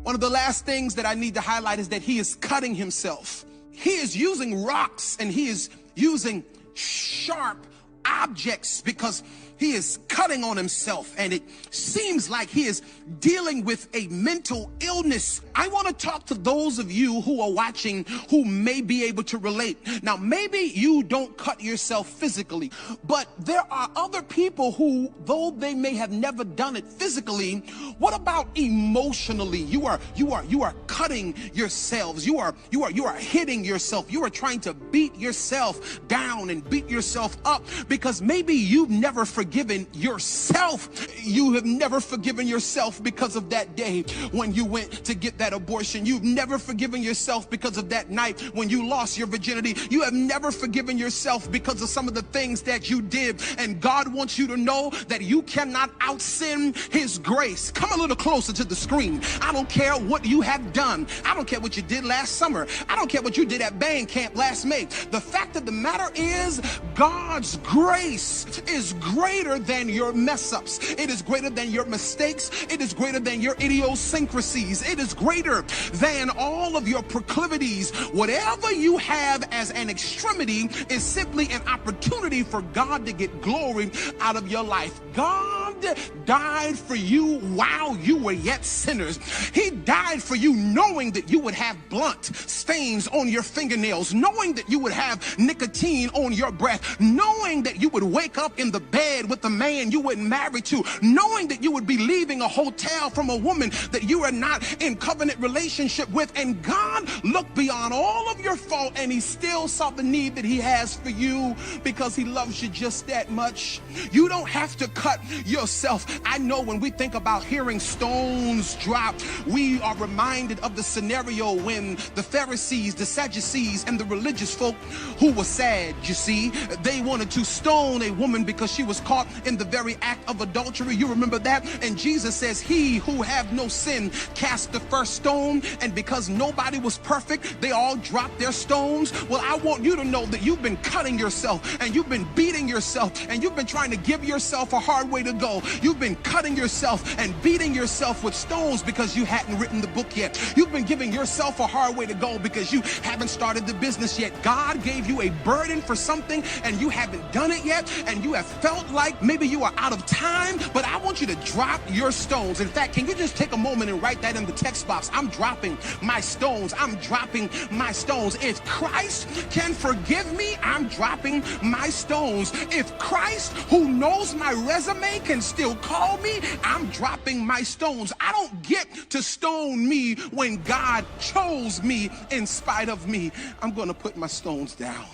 One of the last things that I need to highlight is that he is cutting himself. He is using rocks and he is using sharp objects because he is cutting on himself, and it seems like he is dealing with a mental illness. I want to talk to those of you who are watching who may be able to relate. Now, maybe you don't cut yourself physically, but there are other people who, though they may have never done it physically, what about emotionally? You are cutting yourselves. You are hitting yourself. You are trying to beat yourself down and beat yourself up because maybe you've never forgiven yourself. You have never forgiven yourself because of that day when you went to get that abortion. You've never forgiven yourself because of that night when you lost your virginity. You have never forgiven yourself because of some of the things that you did. And God wants you to know that you cannot out-sin his grace. Come a little closer to the screen. I don't care what you have done. I don't care what you did last summer. I don't care what you did at band camp last May. The fact of the matter is, God's grace is greater than your mess-ups. It is greater than your mistakes. It is greater than your idiosyncrasies. It is greater than all of your proclivities. Whatever you have as an extremity is simply an opportunity for God to get glory out of your life. God died for you while you were yet sinners. He died for you knowing that you would have blunt stains on your fingernails, knowing that you would have nicotine on your breath, knowing that you would wake up in the bed with a man you weren't married to, knowing that you would be leaving a hotel from a woman that you are not in covenant relationship with. And God looked beyond all of your fault and he still saw the need that he has for you because he loves you just that much. You don't have to cut yourself. I know when we think about hearing stones drop, we are reminded of the scenario when the Pharisees, the Sadducees, and the religious folk who were sad, you see, they wanted to stone a woman because she was caught in the very act of adultery. You remember that? And Jesus says, he who have no sin cast the first stone. And because nobody was perfect, they all dropped their stones. Well, I want you to know that you've been cutting yourself and you've been beating yourself and you've been trying to give yourself a hard way to go. You've been cutting yourself and beating yourself with stones because you hadn't written the book yet. You've been giving yourself a hard way to go because you haven't started the business yet. God gave you a burden for something and you haven't done it yet, and you have felt like maybe you are out of time, but I want you to drop your stones. In fact, can you just take a moment and write that in the text box? I'm dropping my stones. I'm dropping my stones. If Christ can forgive me, I'm dropping my stones. If Christ, who knows my resume, can still call me, I'm dropping my stones. I don't get to stone me when God chose me in spite of me. I'm going to put my stones down.